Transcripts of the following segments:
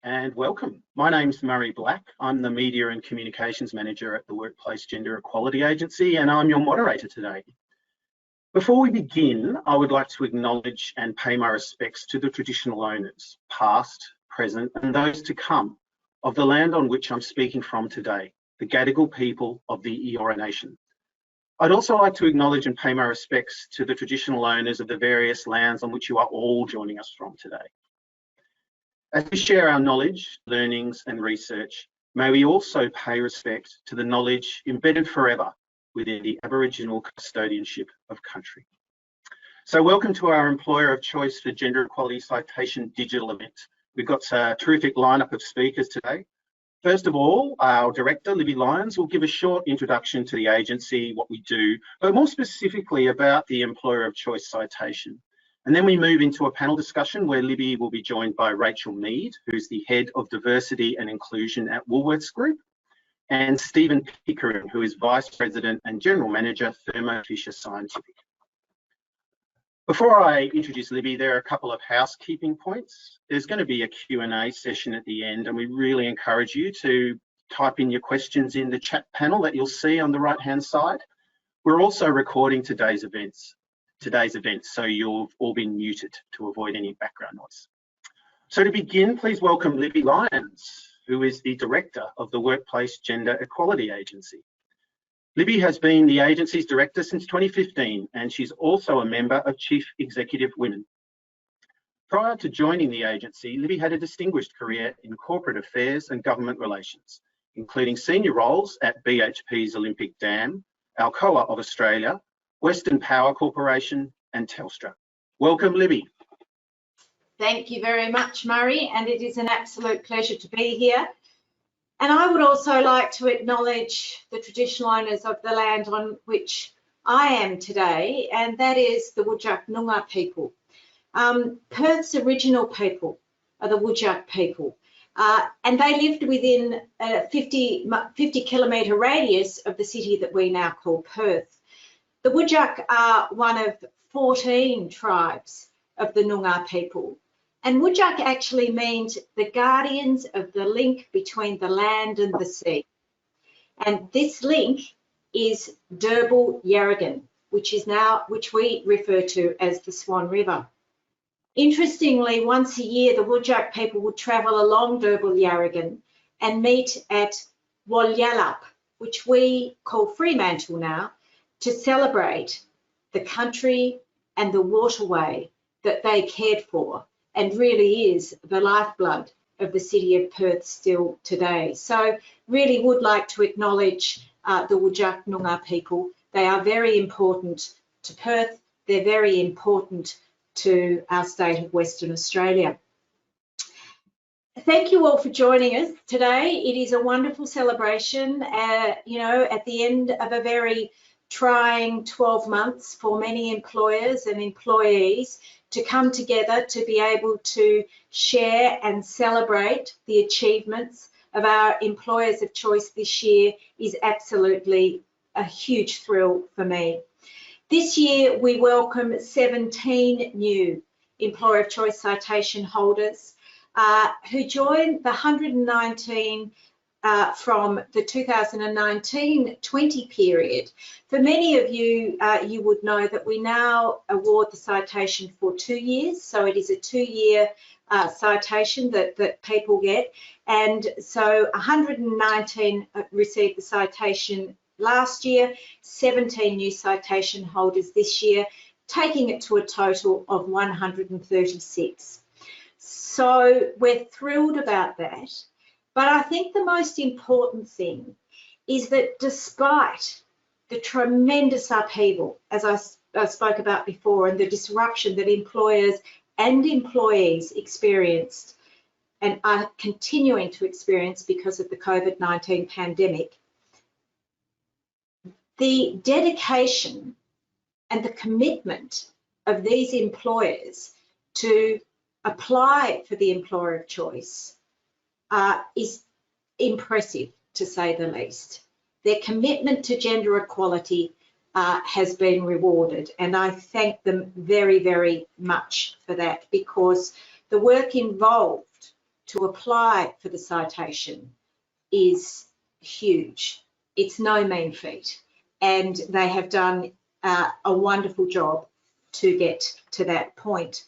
and welcome. My name's Murray Black. I'm the Media and Communications Manager at the Workplace Gender Equality Agency, and I'm your moderator today. Before we begin, I would like to acknowledge and pay my respects to the traditional owners, past, present, and those to come, of the land on which I'm speaking from today, the Gadigal people of the Eora Nation. I'd also like to acknowledge and pay my respects to the traditional owners of the various lands on which you are all joining us from today. As we share our knowledge, learnings and research, may we also pay respect to the knowledge embedded forever within the Aboriginal custodianship of country. So welcome to our Employer of Choice for Gender Equality Citation digital event. We've got a terrific lineup of speakers today. First of all, our director, Libby Lyons, will give a short introduction to the agency, what we do, but more specifically about the Employer of Choice citation. And then we move into a panel discussion where Libby will be joined by Rachel Mead, who's the Head of Diversity and Inclusion at Woolworths Group, and Stephen Pickering, who is Vice President and General Manager, Thermo Fisher Scientific. Before I introduce Libby, there are a couple of housekeeping points. There's going to be a Q&A session at the end, and we really encourage you to type in your questions in the chat panel that you'll see on the right-hand side. We're also recording today's event, so you've all been muted to avoid any background noise. So to begin, please welcome Libby Lyons, who is the Director of the Workplace Gender Equality Agency. Libby has been the agency's director since 2015, and she's also a member of Chief Executive Women. Prior to joining the agency, Libby had a distinguished career in corporate affairs and government relations, including senior roles at BHP's Olympic Dam, Alcoa of Australia, Western Power Corporation and Telstra. Welcome, Libby. Thank you very much, Murray, and it is an absolute pleasure to be here. And I would also like to acknowledge the traditional owners of the land on which I am today, and that is the Whadjuk Noongar people. Perth's original people are the Whadjuk people, and they lived within a 50-kilometre radius of the city that we now call Perth. The Whadjuk are one of 14 tribes of the Noongar people, and Whadjuk actually means the guardians of the link between the land and the sea. And this link is Derbarl Yarragon, which we refer to as the Swan River. Interestingly, once a year, the Whadjuk people would travel along Derbarl Yarragon and meet at Walyalup, which we call Fremantle now, to celebrate the country and the waterway that they cared for and really is the lifeblood of the city of Perth still today. So really would like to acknowledge the Whadjuk Noongar people. They are very important to Perth. They're very important to our state of Western Australia. Thank you all for joining us today. It is a wonderful celebration, you know, at the end of a very trying 12 months for many employers and employees to come together to be able to share and celebrate the achievements of our employers of choice this year is absolutely a huge thrill for me. This year we welcome 17 new employer of choice citation holders who joined the 119 from the 2019-20 period. For many of you, you would know that we now award the citation for 2 years. So it is a 2-year citation that people get. And so 119 received the citation last year, 17 new citation holders this year, taking it to a total of 136. So we're thrilled about that. But I think the most important thing is that despite the tremendous upheaval, as I spoke about before, and the disruption that employers and employees experienced and are continuing to experience because of the COVID-19 pandemic, the dedication and the commitment of these employers to apply for the employer of choice is impressive, to say the least. Their commitment to gender equality has been rewarded, and I thank them very, very much for that, because the work involved to apply for the citation is huge. It's no mean feat, and they have done a wonderful job to get to that point.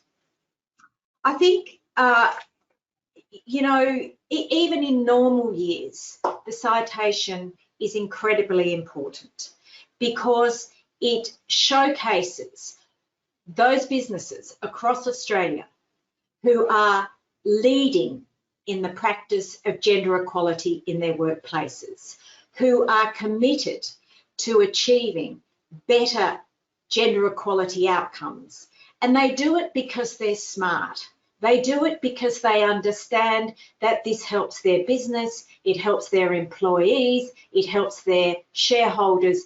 I think, you know, even in normal years, the citation is incredibly important because it showcases those businesses across Australia who are leading in the practice of gender equality in their workplaces, who are committed to achieving better gender equality outcomes. And they do it because they're smart. They do it because they understand that this helps their business, it helps their employees, it helps their shareholders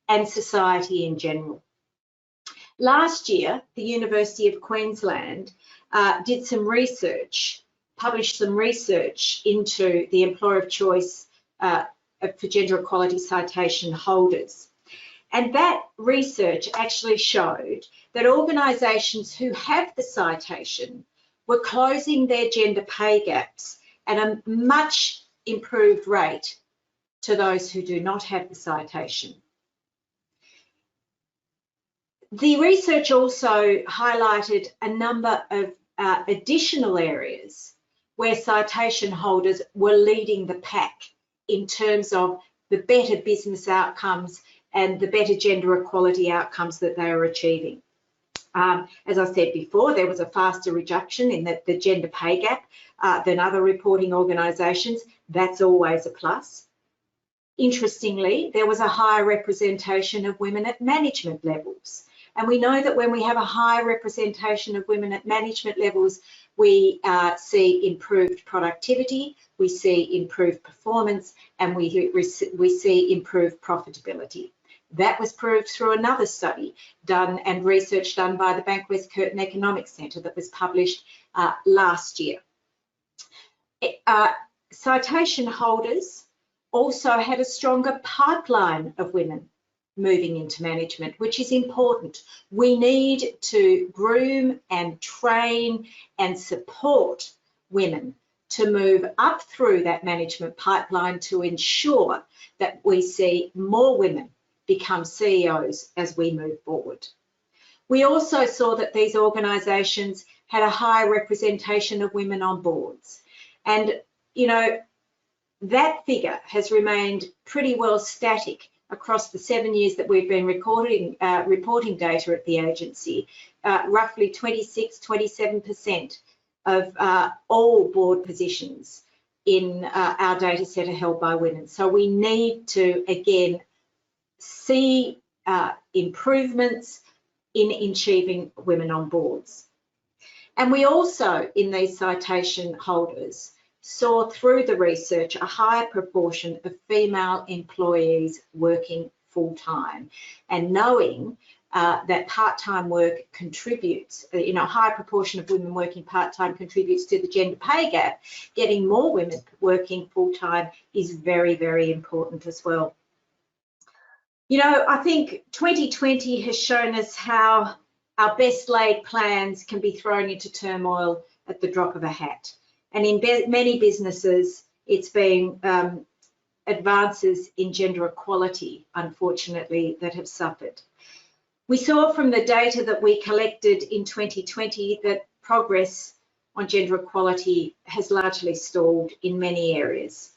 and society in general. Last year, the University of Queensland did some research, published some research into the employer of choice for gender equality citation holders. And that research actually showed that organisations who have the citation were closing their gender pay gaps at a much improved rate to those who do not have the citation. The research also highlighted a number of additional areas where citation holders were leading the pack in terms of the better business outcomes and the better gender equality outcomes that they are achieving. As I said before, there was a faster reduction in the gender pay gap than other reporting organisations. That's always a plus. Interestingly, there was a higher representation of women at management levels. And we know that when we have a high representation of women at management levels, we see improved productivity, we see improved performance, and we see improved profitability. That was proved through another study done and research done by the Bankwest Curtin Economics Centre that was published last year. Citation holders also had a stronger pipeline of women moving into management, which is important. We need to groom and train and support women to move up through that management pipeline to ensure that we see more women become CEOs as we move forward. We also saw that these organisations had a high representation of women on boards. And, you know, that figure has remained pretty well static across the 7 years that we've been reporting data at the agency. Roughly 26–27% of all board positions in our data set are held by women. So we need to, again, see improvements in achieving women on boards. And we also, in these citation holders, saw through the research a higher proportion of female employees working full-time, and knowing that part-time work contributes, you know, a high proportion of women working part-time contributes to the gender pay gap. Getting more women working full-time is very, very important as well. You know, I think 2020 has shown us how our best laid plans can be thrown into turmoil at the drop of a hat. And in many businesses, it's been advances in gender equality, unfortunately, that have suffered. We saw from the data that we collected in 2020 that progress on gender equality has largely stalled in many areas.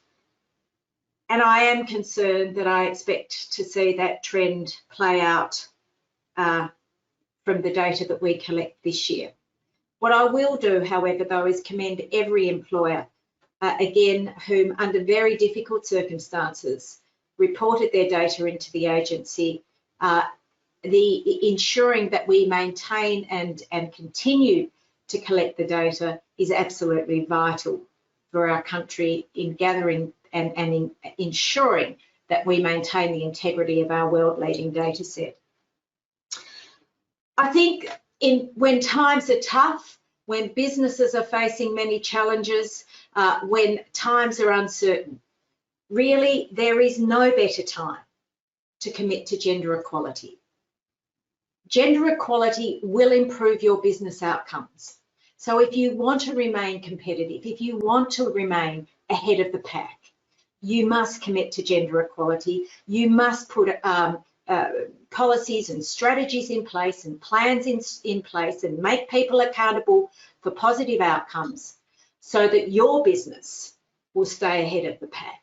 And I am concerned that I expect to see that trend play out from the data that we collect this year. What I will do, however, though, is commend every employer, again, whom under very difficult circumstances reported their data into the agency. The ensuring that we maintain and continue to collect the data is absolutely vital for our country in gathering and in ensuring that we maintain the integrity of our world-leading data set. I think when times are tough, when businesses are facing many challenges, when times are uncertain, really there is no better time to commit to gender equality. Gender equality will improve your business outcomes. So if you want to remain competitive, if you want to remain ahead of the pack, you must commit to gender equality. You must put policies and strategies in place and plans in place and make people accountable for positive outcomes so that your business will stay ahead of the pack.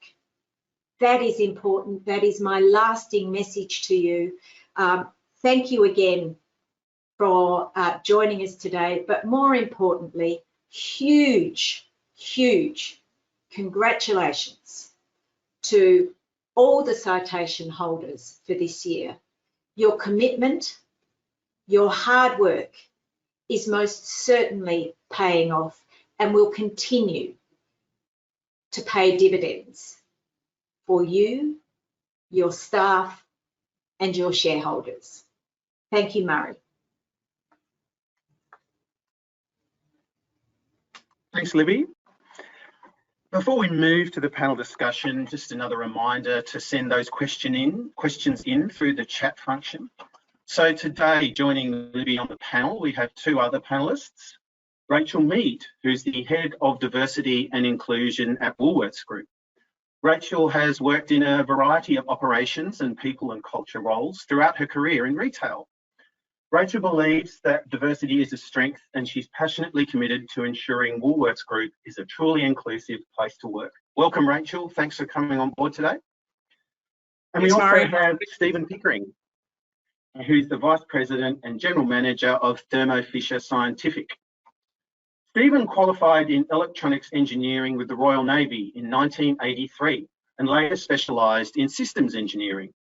That is important. That is my lasting message to you. Thank you again for joining us today, but more importantly, huge congratulations to all the citation holders for this year. Your commitment, your hard work is most certainly paying off and will continue to pay dividends for you, your staff, and your shareholders. Thank you, Murray. Thanks, Libby. Before we move to the panel discussion, just another reminder to send those questions in through the chat function. So today, joining Libby on the panel, we have two other panelists. Rachel Mead, who's the Head of Diversity and Inclusion at Woolworths Group. Rachel has worked in a variety of operations and people and culture roles throughout her career in retail. Rachel believes that diversity is a strength and she's passionately committed to ensuring Woolworths Group is a truly inclusive place to work. Welcome, Rachel. Thanks for coming on board today. And we also have Stephen Pickering, who's the Vice President and General Manager of Thermo Fisher Scientific. Stephen qualified in electronics engineering with the Royal Navy in 1983 and later specialised in systems engineering.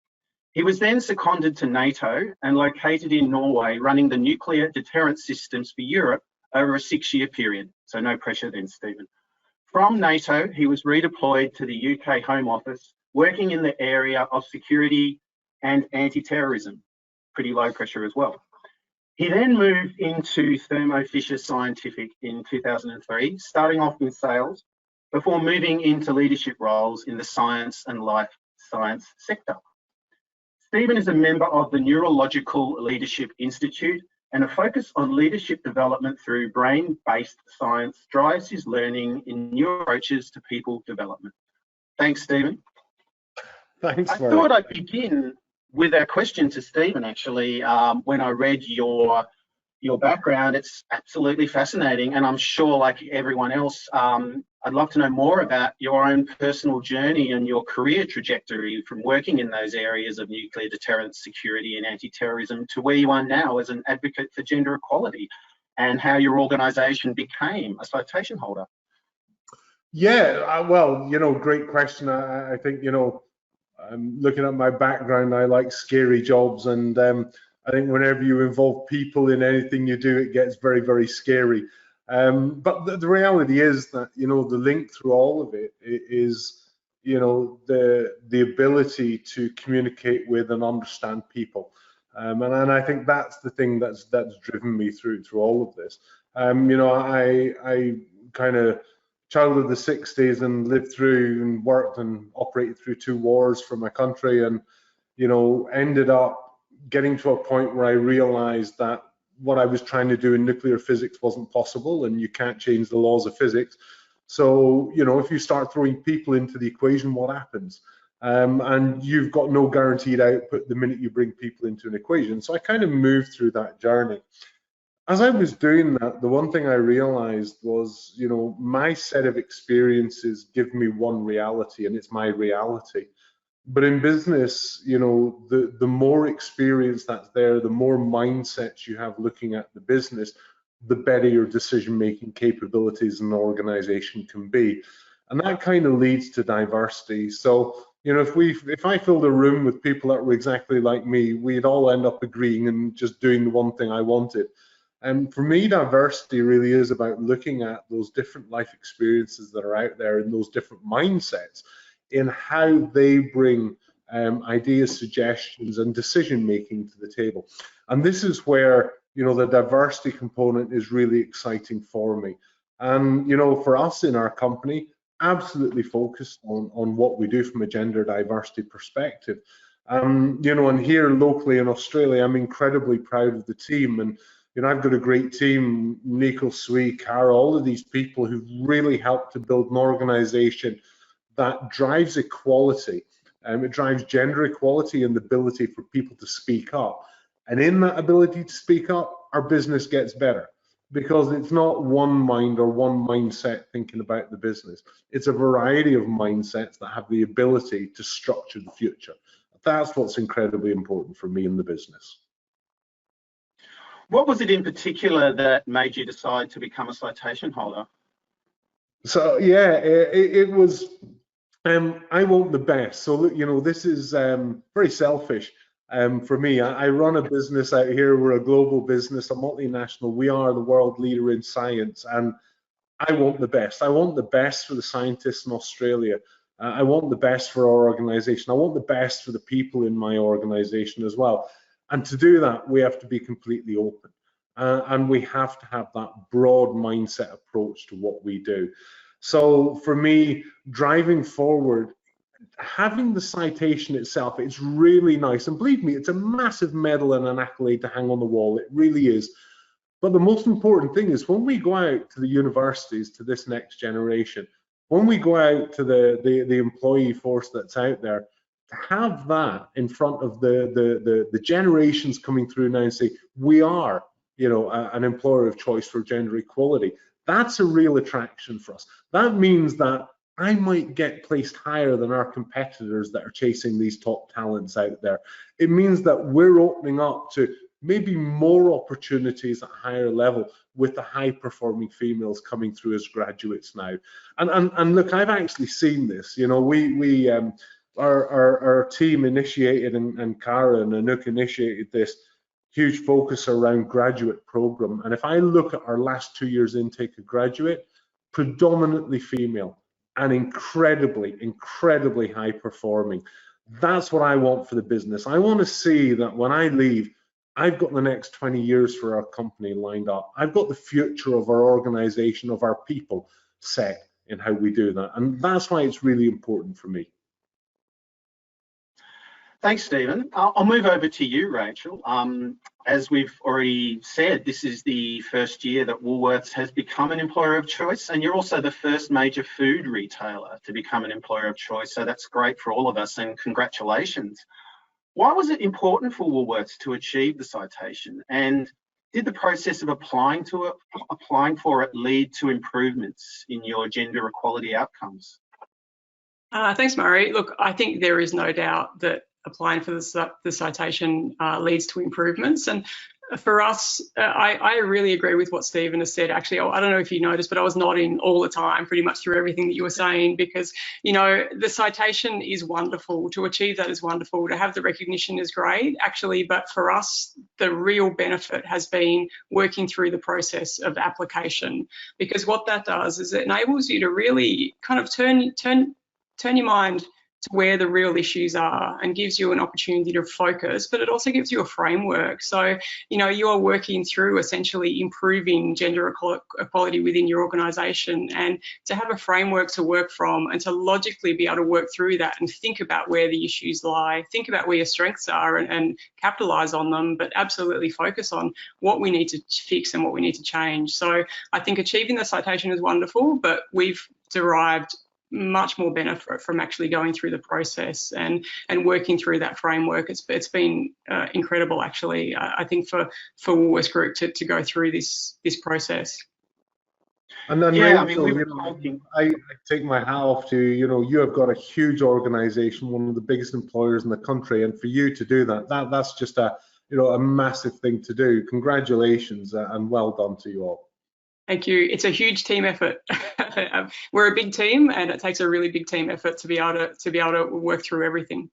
He was then seconded to NATO and located in Norway, running the nuclear deterrent systems for Europe over a 6-year period. So no pressure then, Stephen. From NATO, he was redeployed to the UK Home Office, working in the area of security and anti-terrorism. Pretty low pressure as well. He then moved into Thermo Fisher Scientific in 2003, starting off in sales, before moving into leadership roles in the science and life science sector. Stephen is a member of the Neurological Leadership Institute, and a focus on leadership development through brain-based science drives his learning in new approaches to people development. Thanks, Stephen. Thanks, I thought I'd begin with a question to Stephen, actually. When I read your background, it's absolutely fascinating, and I'm sure, like everyone else, I'd love to know more about your own personal journey and your career trajectory from working in those areas of nuclear deterrence, security and anti-terrorism to where you are now as an advocate for gender equality, and how your organisation became a citation holder. Yeah, well, great question. I think, looking at my background, I like scary jobs, and I think whenever you involve people in anything you do, it gets very, very scary. But the reality is that, the link through all of it is, the ability to communicate with and understand people. And I think that's the thing that's driven me through all of this. I kind of child of the 60s and lived through and worked and operated through 2 wars for my country, and, ended up getting to a point where I realized that what I was trying to do in nuclear physics wasn't possible, and you can't change the laws of physics. So, if you start throwing people into the equation, what happens? And you've got no guaranteed output the minute you bring people into an equation. So I kind of moved through that journey. As I was doing that, the one thing I realized was, my set of experiences give me one reality, and it's my reality. But in business, the more experience that's there, the more mindsets you have looking at the business, the better your decision-making capabilities in an organization can be. And that kind of leads to diversity. So, if I filled a room with people that were exactly like me, we'd all end up agreeing and just doing the one thing I wanted. And for me, diversity really is about looking at those different life experiences that are out there and those different mindsets in how they bring ideas, suggestions, and decision-making to the table. And this is where, the diversity component is really exciting for me. And, for us in our company, absolutely focused on what we do from a gender diversity perspective. And here locally in Australia, I'm incredibly proud of the team. And, You know, I've got a great team, Nico, Sui, Cara, all of these people who've really helped to build an organization that drives equality. It drives gender equality and the ability for people to speak up. And in that ability to speak up, our business gets better, because it's not one mind or one mindset thinking about the business. It's a variety of mindsets that have the ability to structure the future. That's what's incredibly important for me in the business. What was it in particular that made you decide to become a citation holder? So yeah, it was, I want the best. So look, you know, this is very selfish for me. I run a business out here. We're a global business, a multinational. We are the world leader in science, and I want the best. I want the best for the scientists in Australia. I want the best for our organization. I want the best for the people in my organization as well. And to do that, we have to be completely open. And we have to have that broad mindset approach to what we do. So for me, driving forward, having the citation itself, it's really nice. And believe me, it's a massive medal and an accolade to hang on the wall. It really is. But the most important thing is when we go out to the universities, to this next generation, when we go out to the employee force that's out there, to have that in front of the generations coming through now and say, we are, you know, an employer of choice for gender equality, that's a real attraction for us. That means that I might get placed higher than our competitors that are chasing these top talents out there. It means that we're opening up to maybe more opportunities at a higher level with the high performing females coming through as graduates now. And look, I've actually seen this. You know, our team initiated, and Cara and Anouk initiated this huge focus around graduate program. And if I look at our last 2 years intake of graduate, predominantly female and incredibly high performing. That's what I want for the business. I want to see that when I leave, I've got the next 20 years for our company lined up. I've got the future of our organization, of our people set in how we do that. And that's why it's really important for me. Thanks, Stephen. I'll move over to you, Rachel. As we've already said, this is the first year that Woolworths has become an employer of choice, and you're also the first major food retailer to become an employer of choice. So that's great for all of us, and congratulations. Why was it important for Woolworths to achieve the citation, and did the process of applying for it lead to improvements in your gender equality outcomes? Thanks, Murray. Look, I think there is no doubt that applying for the citation leads to improvements. And for us, I really agree with what Stephen has said. Actually, I don't know if you noticed, but I was nodding all the time, pretty much through everything that you were saying, because, you know, the citation is wonderful. To achieve that is wonderful. To have the recognition is great, actually. But for us, the real benefit has been working through the process of application, because what that does is it enables you to really kind of turn your mind to where the real issues are and gives you an opportunity to focus, but it also gives you a framework. So, you know, you are working through essentially improving gender equality within your organisation, and to have a framework to work from and to logically be able to work through that and think about where the issues lie, think about where your strengths are and capitalise on them, but absolutely focus on what we need to fix and what we need to change. So I think achieving the citation is wonderful, but we've derived much more benefit from actually going through the process and working through that framework. It's been incredible, actually. I think for Woolworths Group to go through this process. And then, yeah, Rachel, I mean, I take my hat off to you. Know, you have got a huge organisation, one of the biggest employers in the country, and for you to do that's just a massive thing to do. Congratulations and well done to you all. Thank you. It's a huge team effort. We're a big team, and it takes a really big team effort to be able to work through everything.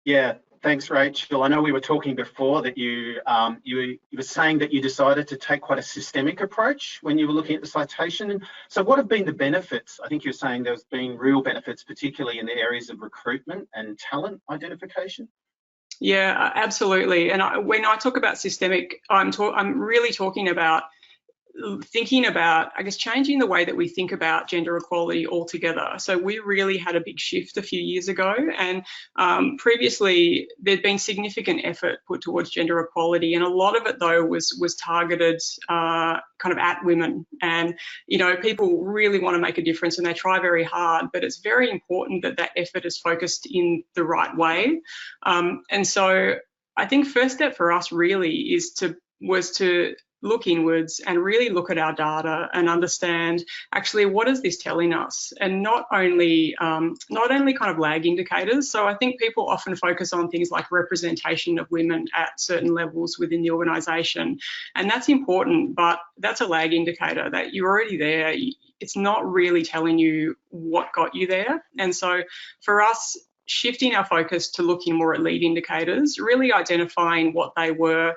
Yeah, thanks, Rachel. I know we were talking before that you were saying that you decided to take quite a systemic approach when you were looking at the citation. And so, what have been the benefits? I think you're saying there's been real benefits, particularly in the areas of recruitment and talent identification. Yeah, absolutely. And when I talk about systemic, I'm really talking about thinking about, I guess, changing the way that we think about gender equality altogether. So we really had a big shift a few years ago, and previously there'd been significant effort put towards gender equality, and a lot of it though was targeted kind of at women. And you know, people really want to make a difference and they try very hard, but it's very important that that effort is focused in the right way. And so I think first step for us really was to look inwards and really look at our data and understand actually what is this telling us, and not only kind of lag indicators. So I think people often focus on things like representation of women at certain levels within the organisation, and that's important, but that's a lag indicator that you're already there. It's not really telling you what got you there. And so for us, shifting our focus to looking more at lead indicators, really identifying what they were,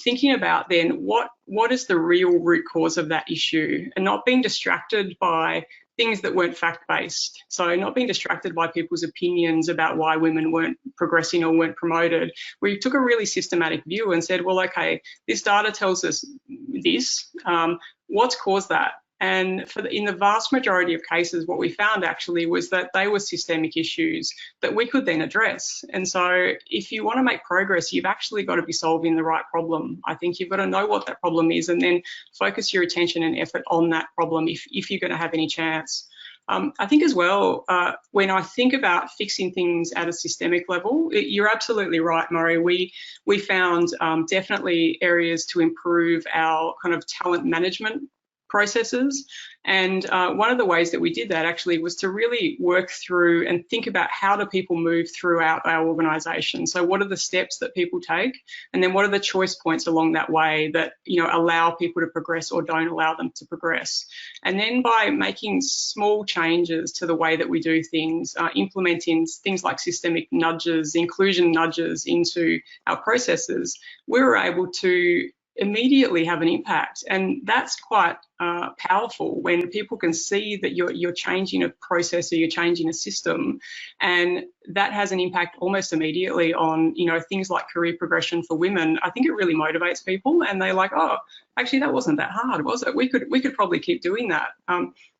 thinking about then what is the real root cause of that issue, and not being distracted by things that weren't fact-based. So not being distracted by people's opinions about why women weren't progressing or weren't promoted. We took a really systematic view and said, well, okay, this data tells us this, what's caused that? And in the vast majority of cases, what we found actually was that they were systemic issues that we could then address. And so if you want to make progress, you've actually got to be solving the right problem. I think you've got to know what that problem is and then focus your attention and effort on that problem if you're going to have any chance. I think as well, when I think about fixing things at a systemic level, you're absolutely right, Murray. We found definitely areas to improve our kind of talent management processes. And one of the ways that we did that actually was to really work through and think about how do people move throughout our organisation. So what are the steps that people take, and then what are the choice points along that way that, you know, allow people to progress or don't allow them to progress. And then by making small changes to the way that we do things, implementing things like systemic nudges, inclusion nudges into our processes, we were able to immediately have an impact. And that's quite powerful when people can see that you're changing a process or you're changing a system, and that has an impact almost immediately on, you know, things like career progression for women. I think it really motivates people, and they're like, oh, actually that wasn't that hard, was it? We could probably keep doing that.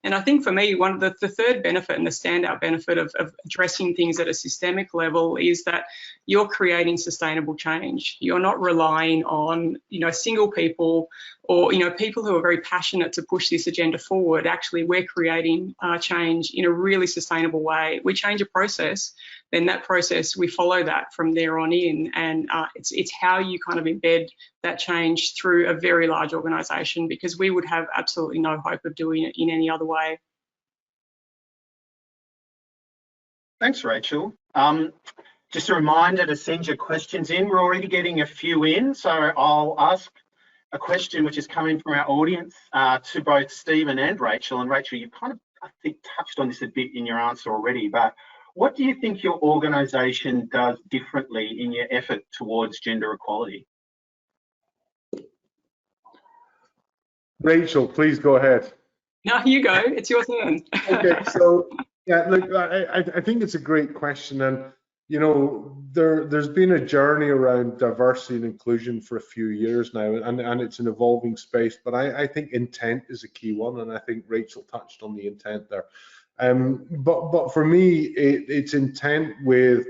And I think for me, one of the third benefit and the standout benefit of addressing things at a systemic level is that you're creating sustainable change. You're not relying on, you know, single people or, you know, people who are very passionate to push this agenda forward. Actually, we're creating change in a really sustainable way. We change a process, then that process, we follow that from there on in. And it's how you kind of embed that change through a very large organisation, because we would have absolutely no hope of doing it in any other way. Thanks, Rachel. Just a reminder to send your questions in. We're already getting a few in, so I'll ask a question which is coming from our audience to both Stephen and Rachel. And Rachel, you've kind of, I think, touched on this a bit in your answer already, but what do you think your organisation does differently in your effort towards gender equality? Rachel, please go ahead. No, you go. It's your turn. Okay, so yeah, look, I think it's a great question, and you know, there's been a journey around diversity and inclusion for a few years now, and it's an evolving space. But I think intent is a key one, and I think Rachel touched on the intent there. But for me, it's intent with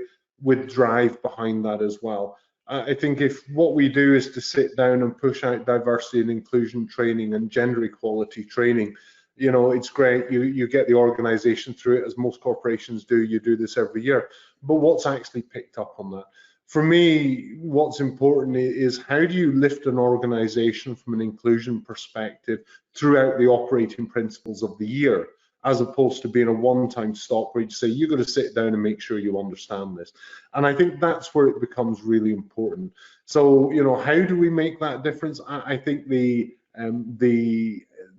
drive behind that as well. I think if what we do is to sit down and push out diversity and inclusion training and gender equality training, you know, it's great. You get the organization through it, as most corporations do. You do this every year. But what's actually picked up on that? For me, what's important is how do you lift an organization from an inclusion perspective throughout the operating principles of the year, as opposed to being a one-time stop where you say, you've got to sit down and make sure you understand this. And I think that's where it becomes really important. So, you know, how do we make that difference? I think the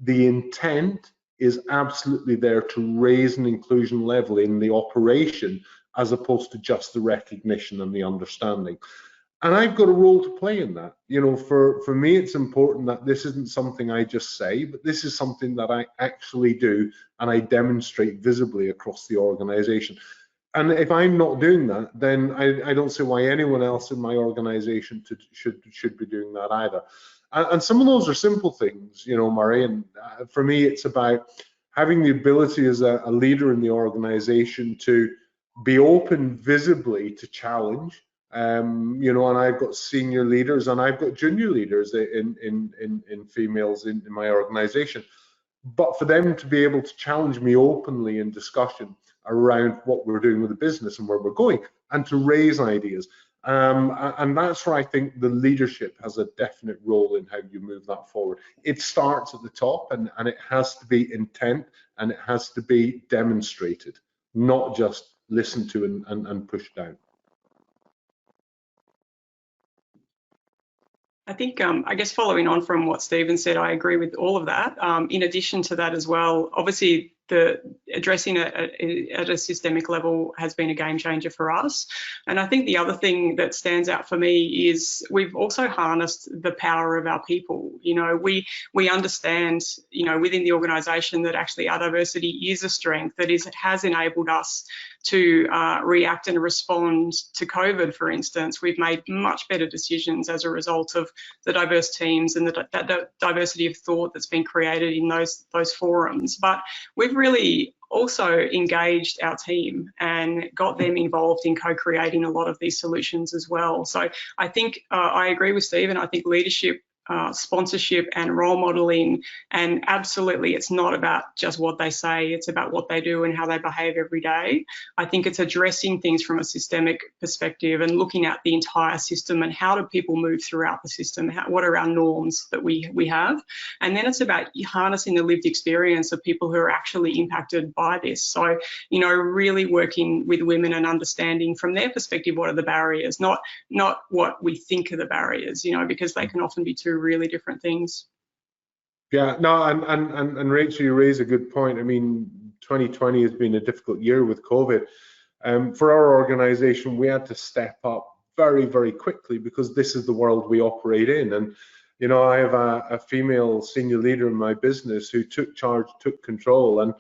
intent is absolutely there to raise an inclusion level in the operation, as opposed to just the recognition and the understanding. And I've got a role to play in that. You know, for me, it's important that this isn't something I just say, but this is something that I actually do and I demonstrate visibly across the organization. And if I'm not doing that, then I don't see why anyone else in my organization should be doing that either. And some of those are simple things, you know, Murray, and for me, it's about having the ability as a leader in the organization to be open visibly to challenge. You know, and I've got senior leaders and I've got junior leaders in females in my organization. But for them to be able to challenge me openly in discussion around what we're doing with the business and where we're going, and to raise ideas. And that's where I think the leadership has a definite role in how you move that forward. It starts at the top, and it has to be intent, and it has to be demonstrated, not just listened to and pushed down. I think, I guess following on from what Stephen said, I agree with all of that. In addition to that as well, obviously addressing it at a systemic level has been a game changer for us. And I think the other thing that stands out for me is we've also harnessed the power of our people. You know, we understand, you know, within the organisation that actually our diversity is a strength, that it has enabled us to react and respond to COVID, for instance. We've made much better decisions as a result of the diverse teams and that diversity of thought that's been created in those forums. But we've really also engaged our team and got them involved in co-creating a lot of these solutions as well. So I think I agree with Stephen. I think leadership, sponsorship and role modeling, and absolutely it's not about just what they say, it's about what they do and how they behave every day. I think it's addressing things from a systemic perspective and looking at the entire system and how do people move throughout the system, what are our norms that we have, and then it's about harnessing the lived experience of people who are actually impacted by this. So, you know, really working with women and understanding from their perspective what are the barriers, not what we think are the barriers, you know, because they can often be two really different things. Yeah, no, and Rachel, you raise a good point. I mean, 2020 has been a difficult year with COVID. For our organization, we had to step up very, very quickly because this is the world we operate in. And, you know, I have a female senior leader in my business who took charge, took control, and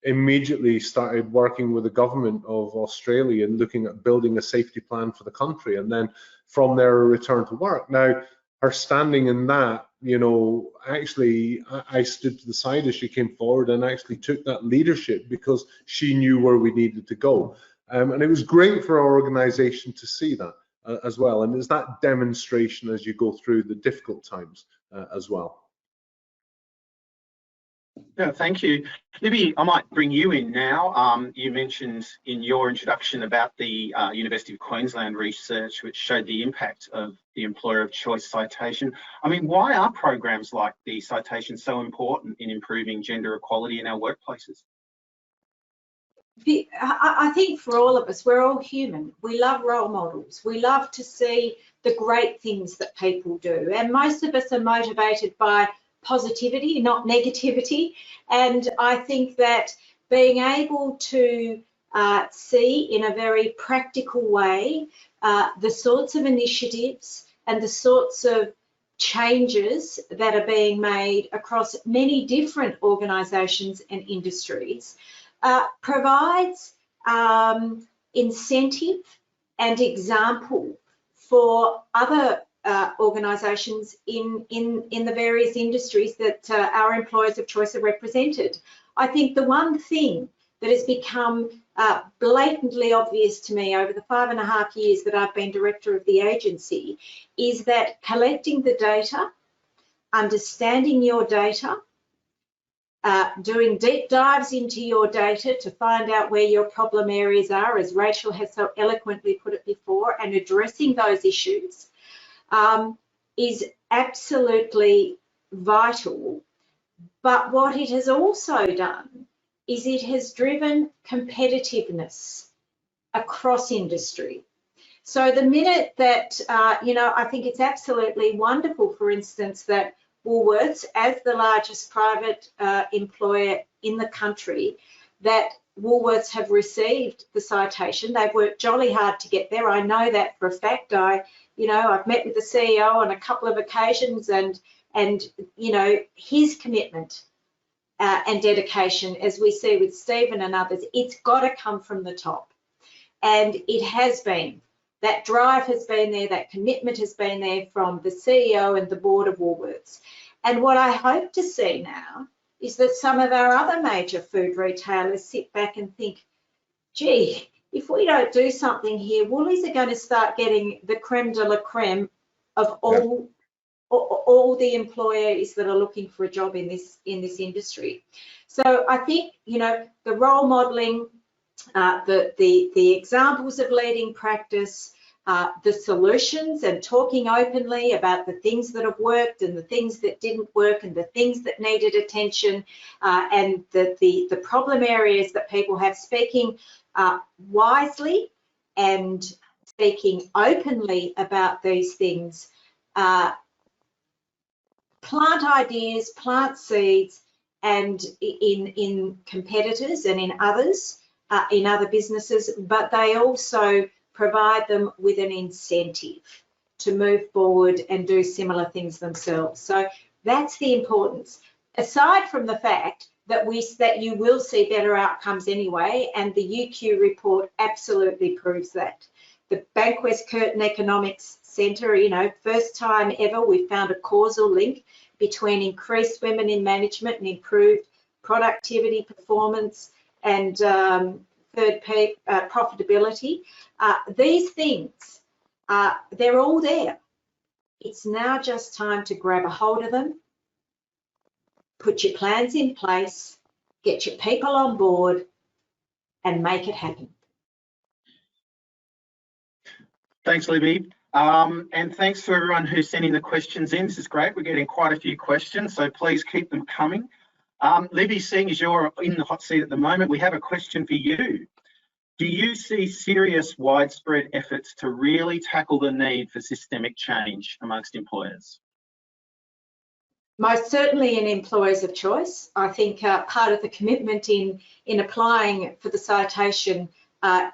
immediately started working with the government of Australia and looking at building a safety plan for the country. And then from there, a return to work. Now, her standing in that, you know, actually, I stood to the side as she came forward and actually took that leadership because she knew where we needed to go. And it was great for our organization to see that as well. And there's that demonstration as you go through the difficult times as well. Yeah, thank you. Libby, I might bring you in now. You mentioned in your introduction about the University of Queensland research, which showed the impact of the employer of choice citation. I mean, why are programs like the citation so important in improving gender equality in our workplaces? I think for all of us, we're all human. We love role models. We love to see the great things that people do. And most of us are motivated by positivity, not negativity. And I think that being able to see in a very practical way the sorts of initiatives and the sorts of changes that are being made across many different organisations and industries provides incentive and example for other organisations in the various industries that our employers of choice are represented. I think the one thing that has become blatantly obvious to me over the 5.5 years that I've been director of the agency is that collecting the data, understanding your data, doing deep dives into your data to find out where your problem areas are, as Rachel has so eloquently put it before, and addressing those issues is absolutely vital. But what it has also done is it has driven competitiveness across industry. So the minute that, you know, I think it's absolutely wonderful, for instance, that Woolworths, as the largest private employer in the country, that Woolworths have received the citation. They've worked jolly hard to get there. I know that for a fact. I've met with the CEO on a couple of occasions, and you know, his commitment and dedication, as we see with Stephen and others, it's got to come from the top, and it has been That drive has been there, that commitment has been there from the CEO and the board of Woolworths. And what I hope to see now is that some of our other major food retailers sit back and think, gee, if we don't do something here, Woolies are going to start getting the creme de la creme of all the employees that are looking for a job in this industry. So I think, you know, the role modelling, the examples of leading practice, the solutions, and talking openly about the things that have worked and the things that didn't work and the things that needed attention, and the problem areas that people have, speaking wisely and speaking openly about these things. Plant ideas, plant seeds, and in competitors and in others, in other businesses, but they also provide them with an incentive to move forward and do similar things themselves. So that's the importance. Aside from the fact that you will see better outcomes anyway, and the UQ report absolutely proves that. The Bankwest Curtin Economics Centre, you know, first time ever we found a causal link between increased women in management and improved productivity, performance, and profitability. These things, they're all there. It's now just time to grab a hold of them, put your plans in place, get your people on board, and make it happen. Thanks, Libby. And thanks to everyone who's sending the questions in. This is great. We're getting quite a few questions, so please keep them coming. Libby, seeing as you're in the hot seat at the moment, we have a question for you. Do you see serious widespread efforts to really tackle the need for systemic change amongst employers? Most certainly in employers of choice. I think part of the commitment in applying for the citation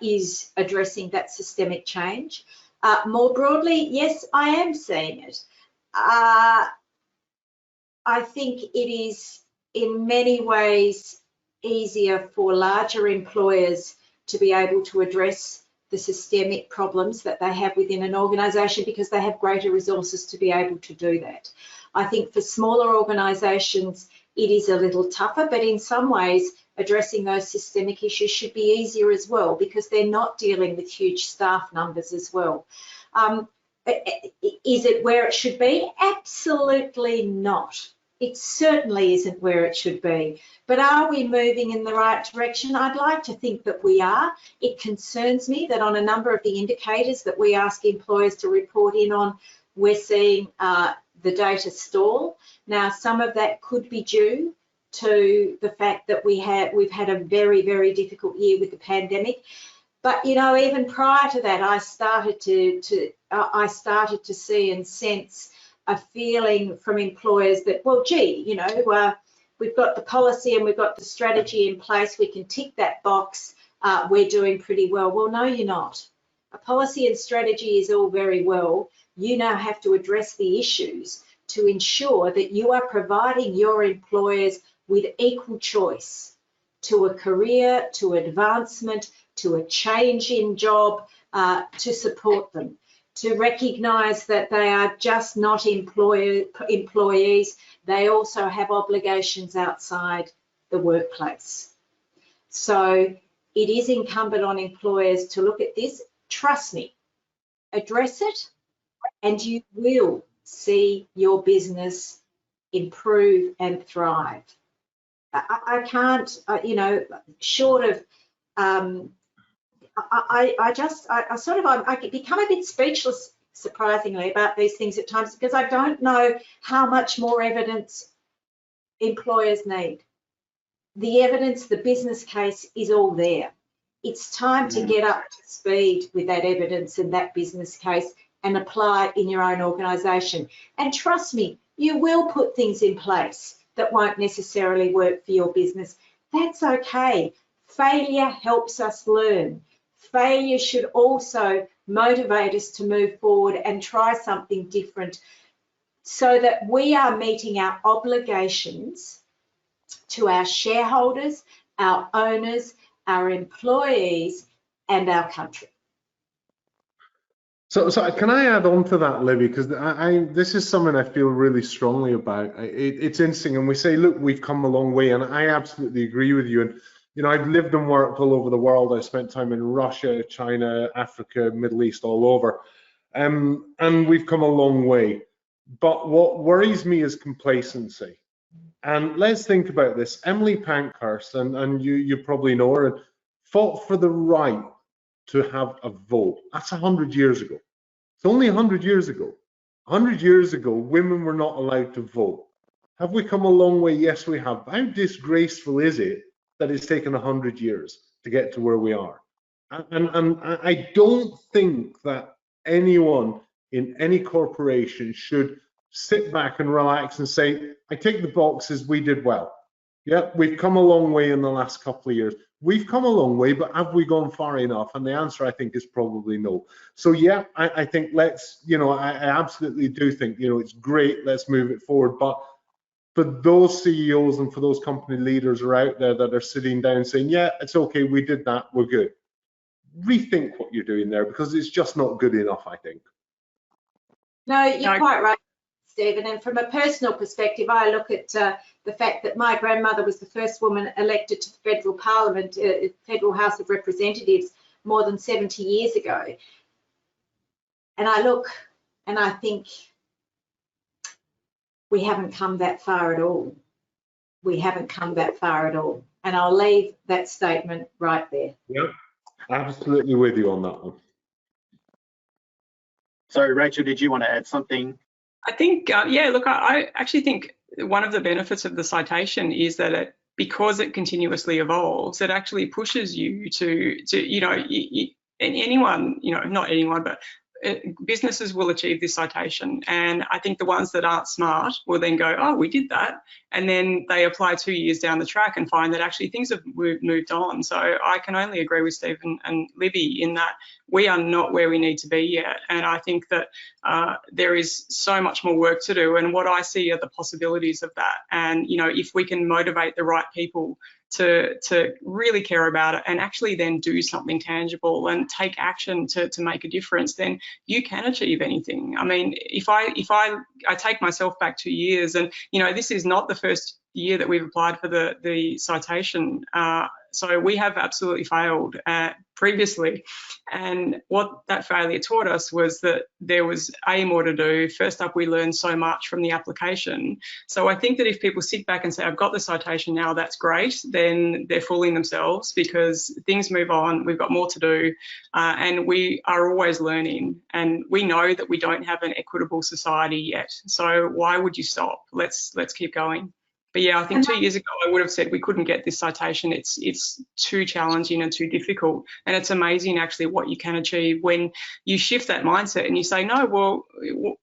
is addressing that systemic change. More broadly, yes, I am seeing it. I think it is in many ways easier for larger employers to be able to address the systemic problems that they have within an organisation because they have greater resources to be able to do that. I think for smaller organisations, it is a little tougher, but in some ways, addressing those systemic issues should be easier as well because they're not dealing with huge staff numbers as well. Is it where it should be? Absolutely not. It certainly isn't where it should be. But are we moving in the right direction? I'd like to think that we are. It concerns me that on a number of the indicators that we ask employers to report in on, we're seeing the data stall. Now, some of that could be due to the fact that we've had a very, very difficult year with the pandemic. But you know, even prior to that, I started to see and sense a feeling from employers that, well, gee, you know, we've got the policy and we've got the strategy in place. We can tick that box. We're doing pretty well. Well, no, you're not. A policy and strategy is all very well. You now have to address the issues to ensure that you are providing your employers with equal choice to a career, to advancement, to a change in job, to support them, to recognise that they are just not employees, they also have obligations outside the workplace. So it is incumbent on employers to look at this. Trust me, address it, and you will see your business improve and thrive. I can't, you know, short of, I become a bit speechless, surprisingly, about these things at times because I don't know how much more evidence employers need. The evidence, the business case is all there. It's time to get up to speed with that evidence and that business case and apply it in your own organisation. And trust me, you will put things in place that won't necessarily work for your business. That's okay. Failure helps us learn. Failure should also motivate us to move forward and try something different so that we are meeting our obligations to our shareholders, our owners, our employees, and our country. So can I add on to that, Libby? Because this is something I feel really strongly about. It's interesting, and we say, look, we've come a long way, and I absolutely agree with you. And I've lived and worked all over the world. I spent time in Russia, China, Africa, Middle East, all over, and we've come a long way. But what worries me is complacency. And let's think about this. Emily Pankhurst, and you probably know her, fought for the right to have a vote. That's 100 years ago. It's only 100 years ago. 100 years ago, women were not allowed to vote. Have we come a long way? Yes, we have. How disgraceful is it that it's taken 100 years to get to where we are? And I don't think that anyone in any corporation should sit back and relax and say, I tick the boxes, we did well. Yeah, we've come a long way in the last couple of years. We've come a long way, but have we gone far enough? And the answer, I think, is probably no. So yeah, I think let's, I absolutely do think, it's great, let's move it forward. But for those CEOs and for those company leaders who are out there that are sitting down saying, yeah, it's okay, we did that, we're good. Rethink what you're doing there, because it's just not good enough, I think. No, you're quite right, Stephen. And from a personal perspective, I look at the fact that my grandmother was the first woman elected to the Federal Parliament, Federal House of Representatives, more than 70 years ago. And I look and I think we haven't come that far at all. We haven't come that far at all. And I'll leave that statement right there. Yep, absolutely with you on that one. So, Rachel, did you want to add something? I think, yeah, look, I actually think one of the benefits of the citation is that because it continuously evolves, it actually pushes you to anyone, not anyone, but businesses will achieve this citation. And I think the ones that aren't smart will then go, oh, we did that. And then they apply 2 years down the track and find that actually things have moved on. So I can only agree with Stephen and Libby in that we are not where we need to be yet. And I think that there is so much more work to do. And what I see are the possibilities of that. And, if we can motivate the right people to really care about it and actually then do something tangible and take action to make a difference, then you can achieve anything. I mean, if I take myself back 2 years, and this is not the first year that we've applied for the citation, so we have absolutely failed previously. And what that failure taught us was that there was more to do. First up, we learned so much from the application. So I think that if people sit back and say, I've got the citation now, that's great, then they're fooling themselves, because things move on, we've got more to do, and we are always learning. And we know that we don't have an equitable society yet. So why would you stop? Let's keep going. But yeah, I think 2 years ago I would have said we couldn't get this citation. It's too challenging and too difficult. And it's amazing actually what you can achieve when you shift that mindset and you say, no, well,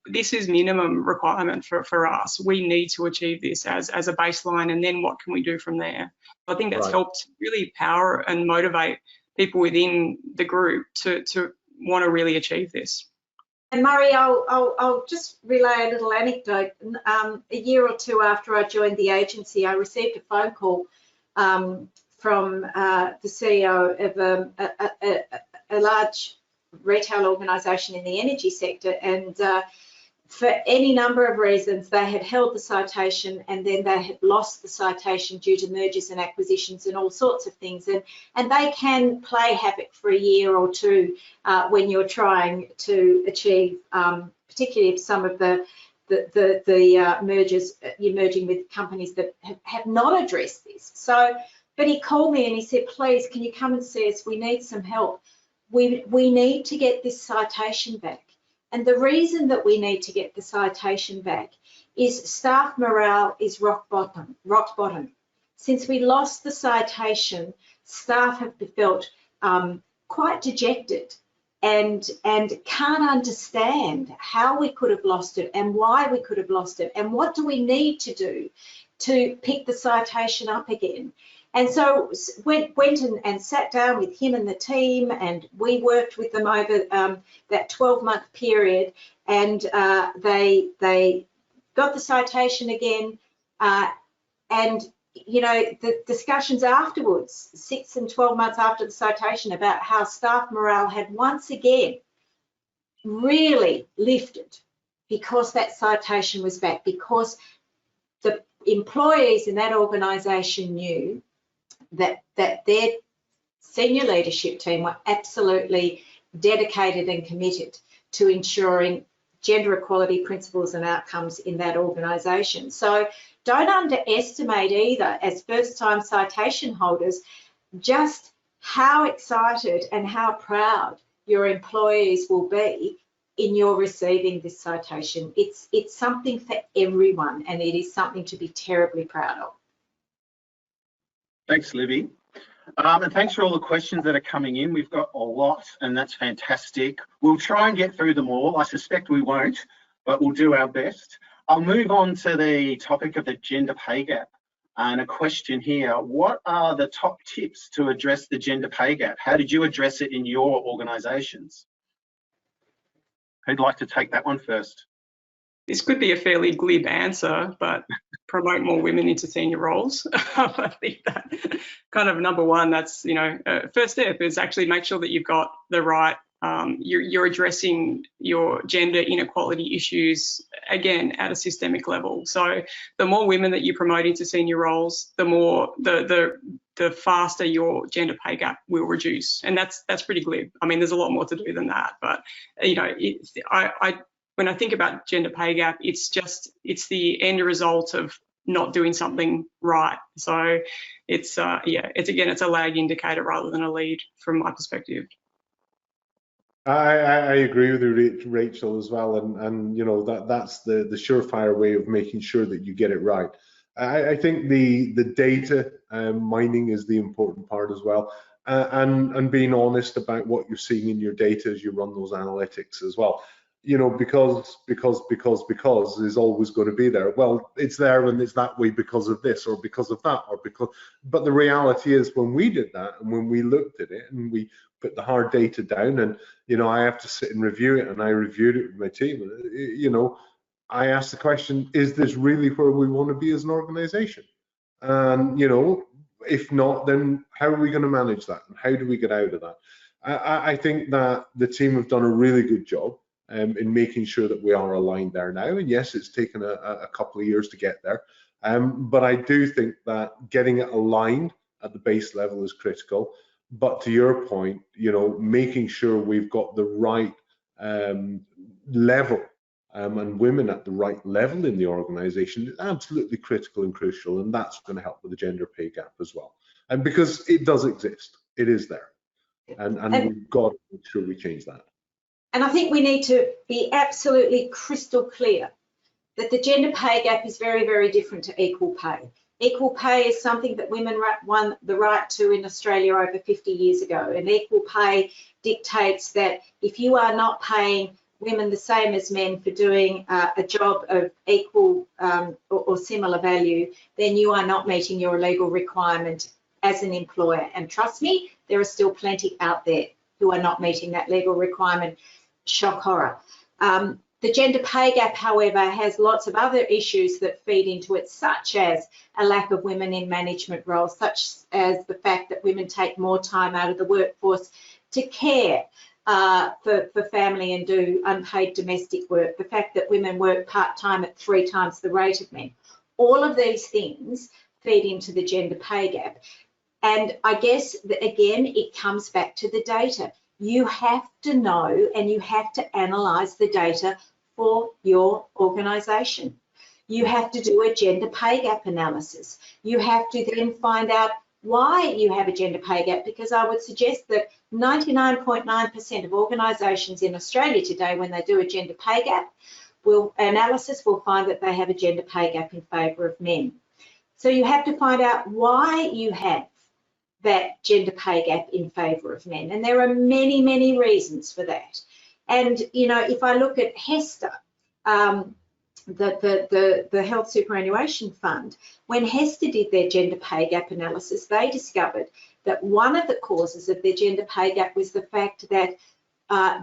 this is minimum requirement for us. We need to achieve this as a baseline, and then what can we do from there? I think that's helped really power and motivate people within the group to want to really achieve this. And Murray, I'll just relay a little anecdote. A year or two after I joined the agency, I received a phone call from the CEO of a large retail organisation in the energy sector, and for any number of reasons, they had held the citation and then they had lost the citation due to mergers and acquisitions and all sorts of things. And they can play havoc for a year or two when you're trying to achieve, particularly if some of the mergers, you're merging with companies that have not addressed this. So, but he called me and he said, please, can you come and see us? We need some help. We need to get this citation back. And the reason that we need to get the citation back is staff morale is rock bottom. Since we lost the citation, staff have felt quite dejected and can't understand how we could have lost it and why we could have lost it and what do we need to do to pick the citation up again. And so went and sat down with him and the team, and we worked with them over that 12-month period, and they got the citation again. And the discussions afterwards, 6 and 12 months after the citation, about how staff morale had once again really lifted because that citation was back, because the employees in that organisation knew that their senior leadership team were absolutely dedicated and committed to ensuring gender equality principles and outcomes in that organisation. So don't underestimate either, as first-time citation holders, just how excited and how proud your employees will be in your receiving this citation. It's something for everyone, and it is something to be terribly proud of. Thanks, Libby. And thanks for all the questions that are coming in. We've got a lot, and that's fantastic. We'll try and get through them all. I suspect we won't, but we'll do our best. I'll move on to the topic of the gender pay gap. And a question here, what are the top tips to address the gender pay gap? How did you address it in your organisations? Who'd like to take that one first? This could be a fairly glib answer, but promote more women into senior roles. I think that kind of number one, that's, first step is actually make sure that you've got the right, you're addressing your gender inequality issues, again, at a systemic level. So the more women that you promote into senior roles, the more, the faster your gender pay gap will reduce. And that's pretty glib. I mean, there's a lot more to do than that, but, when I think about gender pay gap, it's the end result of not doing something right. So it's a lag indicator rather than a lead from my perspective. I agree with you, Rachel, as well, and that's the surefire way of making sure that you get it right. I think the data mining is the important part as well, and being honest about what you're seeing in your data as you run those analytics as well. Because is always going to be there. Well, it's there and it's that way because of this or because of that but the reality is, when we did that and when we looked at it and we put the hard data down, and I have to sit and review it, and I reviewed it with my team, I asked the question, is this really where we want to be as an organization? And if not, then how are we going to manage that, and how do we get out of that? I think that the team have done a really good job in making sure that we are aligned there now. And yes, it's taken a couple of years to get there, but I do think that getting it aligned at the base level is critical. But to your point, making sure we've got the right level and women at the right level in the organization is absolutely critical and crucial, and that's going to help with the gender pay gap as well. And because it does exist, it is there, and we've got to make sure we change that. And I think we need to be absolutely crystal clear that the gender pay gap is very, very different to equal pay. Equal pay is something that women won the right to in Australia over 50 years ago. And equal pay dictates that if you are not paying women the same as men for doing a job of equal or similar value, then you are not meeting your legal requirement as an employer. And trust me, there are still plenty out there who are not meeting that legal requirement. Shock horror. The gender pay gap, however, has lots of other issues that feed into it, such as a lack of women in management roles, such as the fact that women take more time out of the workforce to care for family and do unpaid domestic work, the fact that women work part-time at 3 times the rate of men. All of these things feed into the gender pay gap. And I guess that, again, it comes back to the data. You have to know and you have to analyse the data for your organisation. You have to do a gender pay gap analysis. You have to then find out why you have a gender pay gap, because I would suggest that 99.9% of organisations in Australia today, when they do a gender pay gap analysis, will find that they have a gender pay gap in favour of men. So you have to find out why you have that gender pay gap in favour of men, and there are many, many reasons for that. And if I look at HESTA, the Health Superannuation Fund, when HESTA did their gender pay gap analysis, they discovered that one of the causes of their gender pay gap was the fact that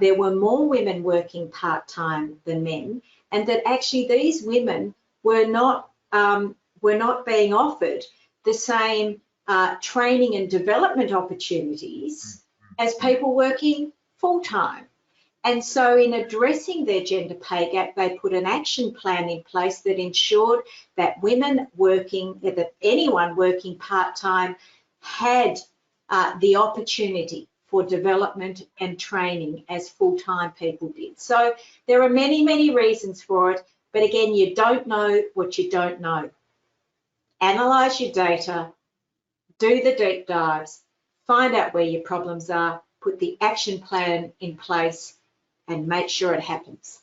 there were more women working part-time than men, and that actually these women were not being offered the same training and development opportunities as people working full-time. And so in addressing their gender pay gap, they put an action plan in place that ensured that women working, that anyone working part-time had the opportunity for development and training as full-time people did. So there are many, many reasons for it, but again, you don't know what you don't know. Analyse your data, do the deep dives, find out where your problems are, put the action plan in place, and make sure it happens.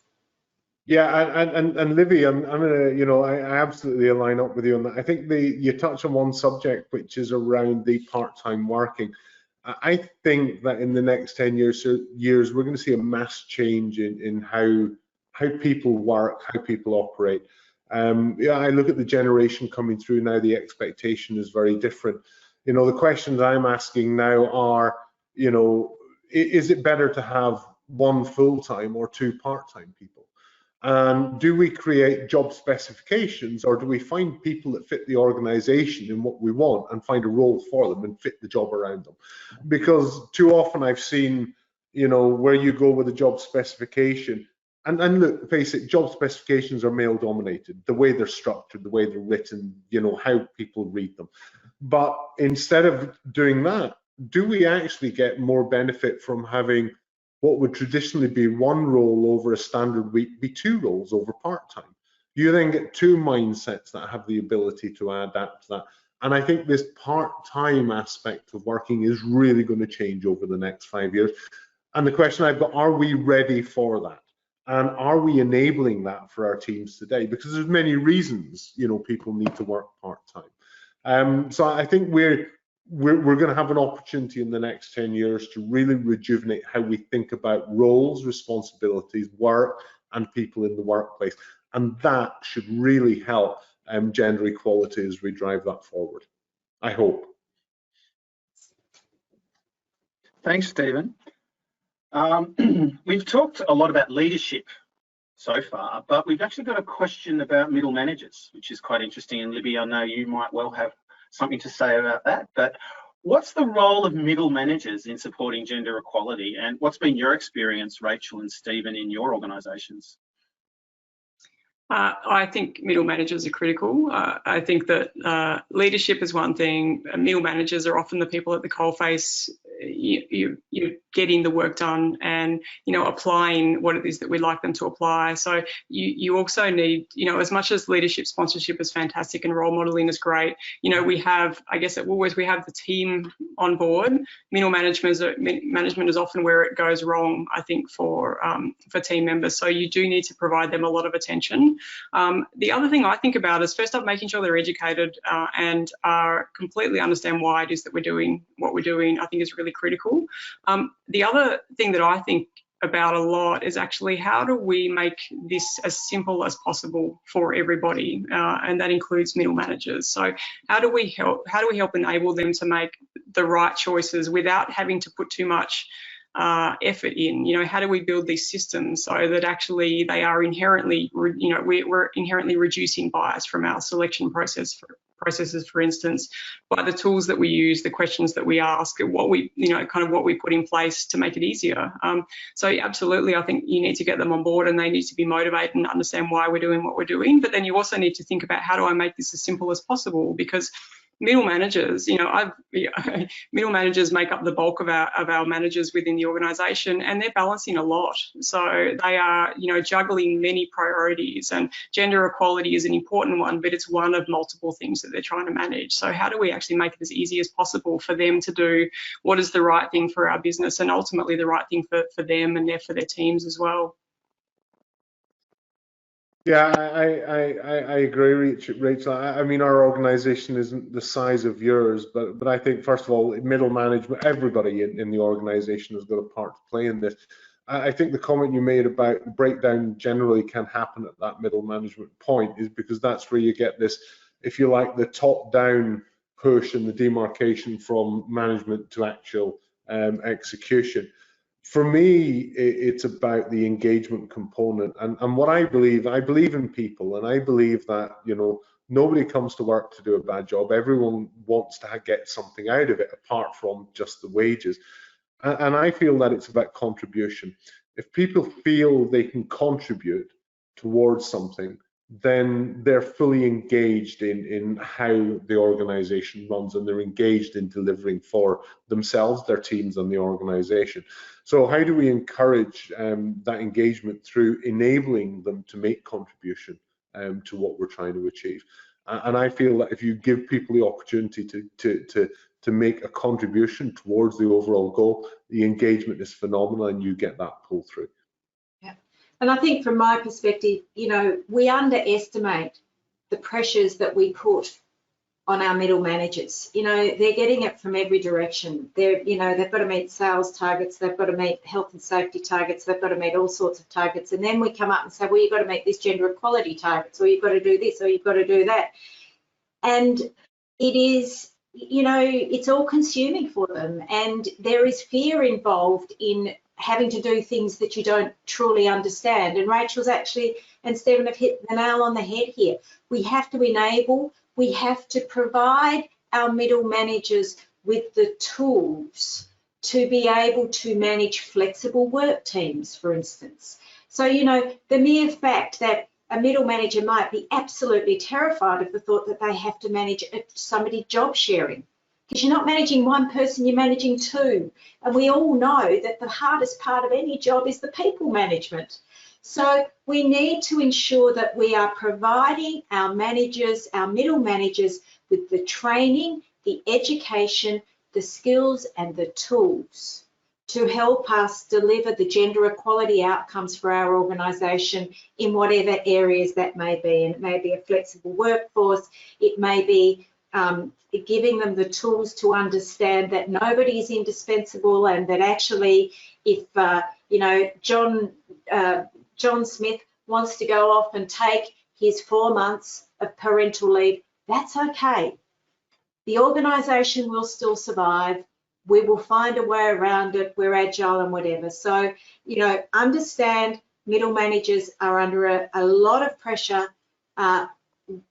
Yeah, and Livy, I'm gonna, you know, I absolutely align up with you on that. I think you touch on one subject, which is around the part-time working. I think that in the next 10 years, we're going to see a mass change in how people work, how people operate. Yeah, I look at the generation coming through now. The expectation is very different. You know, the questions I'm asking now are, you know, is it better to have one full-time or two part-time people? And do we create job specifications, or do we find people that fit the organization in what we want and find a role for them and fit the job around them? Because too often I've seen, you know, where you go with a job specification, and look, face it, job specifications are male dominated, the way they're structured, the way they're written, you know, how people read them. But instead of doing that, do we actually get more benefit from having what would traditionally be one role over a standard week be two roles over part-time? You then get two mindsets that have the ability to adapt to that. And I think this part-time aspect of working is really going to change over the next 5 years. And the question I've got, are we ready for that? And are we enabling that for our teams today? Because there's many reasons, you know, people need to work part-time. So I think we're going to have an opportunity in the next 10 years to really rejuvenate how we think about roles, responsibilities, work, and people in the workplace. And that should really help gender equality as we drive that forward, I hope. Thanks, Stephen. We've talked a lot about leadership so far, but we've actually got a question about middle managers, which is quite interesting. And Libby, I know you might well have something to say about that, but what's the role of middle managers in supporting gender equality, and what's been your experience, Rachel and Stephen, in your organisations? I think middle managers are critical. I think that leadership is one thing. Middle managers are often the people at the coalface. You're getting the work done and, you know, applying what it is that we'd like them to apply. So you also need, you know, as much as leadership sponsorship is fantastic and role modelling is great, you know, we have, I guess at Woolworths, we have the team on board. Middle management is often where it goes wrong, I think, for team members. So you do need to provide them a lot of attention. The other thing I think about is, first up, making sure they're educated and completely understand why it is that we're doing what we're doing, I think is really critical. The other thing that I think about a lot is actually how do we make this as simple as possible for everybody, and that includes middle managers. So how do we help enable them to make the right choices without having to put too much effort in? You know, how do we build these systems so that actually they are inherently, you know, we're inherently reducing bias from our selection processes, for instance, by the tools that we use, the questions that we ask, what we, you know, kind of what we put in place to make it easier. So absolutely, I think you need to get them on board and they need to be motivated and understand why we're doing what we're doing. But then you also need to think about, how do I make this as simple as possible? Because middle managers, you know, middle managers make up the bulk of our managers within the organisation, and they're balancing a lot. So they are, you know, juggling many priorities, and gender equality is an important one, but it's one of multiple things that they're trying to manage. So how do we actually make it as easy as possible for them to do what is the right thing for our business, and ultimately the right thing for them and for their teams as well? Yeah, I agree, Rachel. I mean, our organisation isn't the size of yours, but I think, first of all, middle management, everybody in the organisation has got a part to play in this. I think the comment you made about breakdown generally can happen at that middle management point is because that's where you get this, if you like, the top-down push and the demarcation from management to actual execution. For me, it's about the engagement component, and what I believe in people, and I believe that, you know, nobody comes to work to do a bad job. Everyone wants to get something out of it apart from just the wages. And I feel that it's about contribution. If people feel they can contribute towards something, then they're fully engaged in how the organization runs, and they're engaged in delivering for themselves, their teams, and the organization. So how do we encourage that engagement through enabling them to make contribution to what we're trying to achieve? And I feel that if you give people the opportunity to make a contribution towards the overall goal, the engagement is phenomenal, and you get that pull through. And I think from my perspective, you know, we underestimate the pressures that we put on our middle managers. You know, they're getting it from every direction. You know, they've got to meet sales targets, they've got to meet health and safety targets, they've got to meet all sorts of targets. And then we come up and say, well, you've got to meet this gender equality targets, or you've got to do this, or you've got to do that. And it is, you know, it's all consuming for them. And there is fear involved in having to do things that you don't truly understand. And Rachel's actually, and Stephen have hit the nail on the head here. We have to enable, we have to provide our middle managers with the tools to be able to manage flexible work teams, for instance. So, you know, the mere fact that a middle manager might be absolutely terrified of the thought that they have to manage somebody job sharing. Because you're not managing one person, you're managing two. And we all know that the hardest part of any job is the people management. So we need to ensure that we are providing our managers, our middle managers, with the training, the education, the skills and the tools to help us deliver the gender equality outcomes for our organisation in whatever areas that may be. And it may be a flexible workforce, it may be giving them the tools to understand that nobody is indispensable, and that actually if you know, John Smith wants to go off and take his 4 months of parental leave, that's okay. The organisation will still survive. We will find a way around it. We're agile and whatever. So, you know, understand middle managers are under a lot of pressure.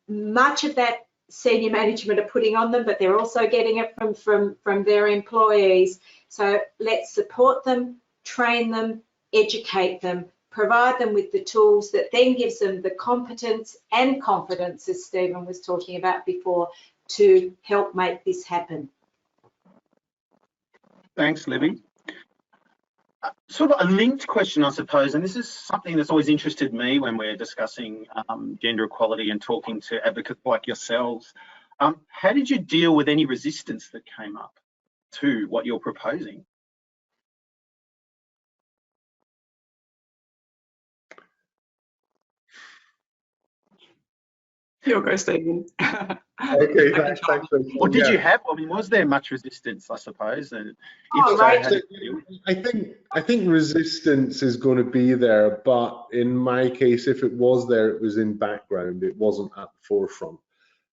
Much of that senior management are putting on them, but they're also getting it from their employees. So let's support them, train them, educate them, provide them with the tools that then gives them the competence and confidence, as Stephen was talking about before, to help make this happen. Thanks, Libby. Sort of a linked question, I suppose, and this is something that's always interested me when we're discussing gender equality and talking to advocates like yourselves. How did you deal with any resistance that came up to what you're proposing? You'll go, Stephen. Okay, thanks. Or did you have? I mean, was there much resistance, I suppose? And if Oh, so, right. how did you deal? I think resistance is going to be there, but in my case, if it was there, it was in background. It wasn't at the forefront.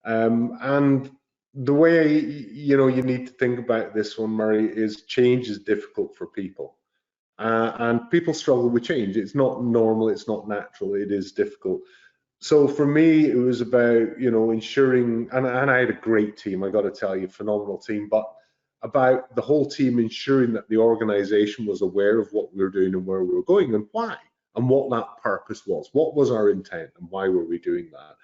And the way you know you need to think about this one, Murray, is change is difficult for people, and people struggle with change. It's not normal. It's not natural. It is difficult. So for me, it was about, you know, ensuring, and I had a great team, I got to tell you, phenomenal team, but about the whole team ensuring that the organization was aware of what we were doing and where we were going and why, and what that purpose was. What was our intent and why were we doing that?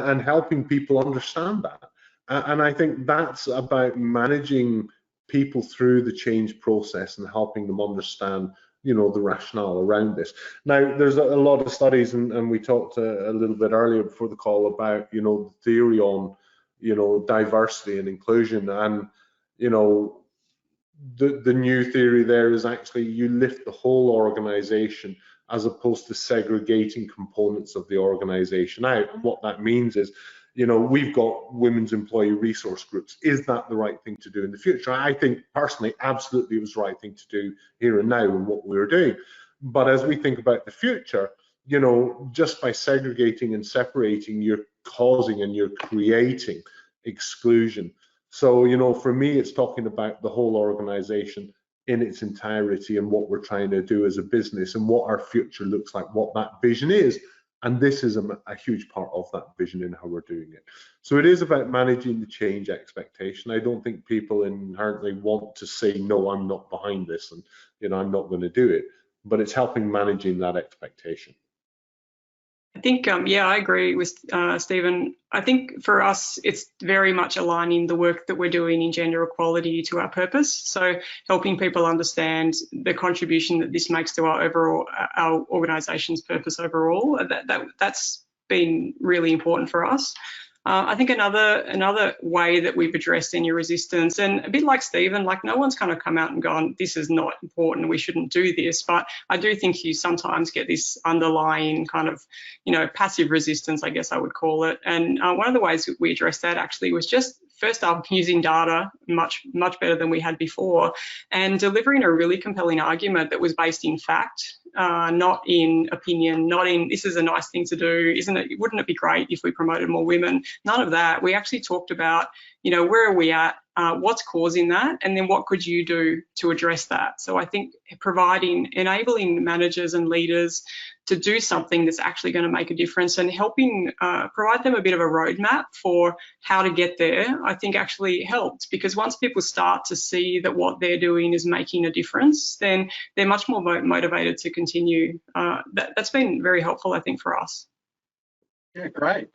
And helping people understand that. And I think that's about managing people through the change process and helping them understand, you know, the rationale around this. Now, there's a lot of studies, and we talked a little bit earlier before the call about, you know, the theory on, you know, diversity and inclusion. And, you know, the new theory there is actually you lift the whole organization as opposed to segregating components of the organization out. And what that means is, you know, we've got women's employee resource groups. Is that the right thing to do in the future? I think personally, absolutely it was the right thing to do here and now and what we were doing. But as we think about the future, you know, just by segregating and separating, you're causing and you're creating exclusion. So, you know, for me, it's talking about the whole organization in its entirety and what we're trying to do as a business and what our future looks like, what that vision is, And this is a huge part of that vision in how we're doing it. So it is about managing the change expectation. I don't think people inherently want to say, no, I'm not behind this, and I'm not going to do it. But it's helping managing that expectation. I think, yeah, I agree with Stephen. I think for us, it's very much aligning the work that we're doing in gender equality to our purpose. So helping people understand the contribution that this makes to our organisation's purpose overall. That's been really important for us. I think another way that we've addressed any resistance, and a bit like Stephen, like no one's kind of come out and gone, this is not important, we shouldn't do this. But I do think you sometimes get this underlying kind of, passive resistance, I guess I would call it. And one of the ways that we addressed that actually was just first up using data much better than we had before, and delivering a really compelling argument that was based in fact, not in opinion, not in this is a nice thing to do, wouldn't it be great if we promoted more women? None of that. We actually talked about, where are we at, what's causing that, and then what could you do to address that? So I think enabling managers and leaders to do something that's actually going to make a difference, and helping provide them a bit of a roadmap for how to get there, I think actually helped, because once people start to see that what they're doing is making a difference, then they're much more motivated to continue. That's been very helpful, I think, for us. Yeah, great.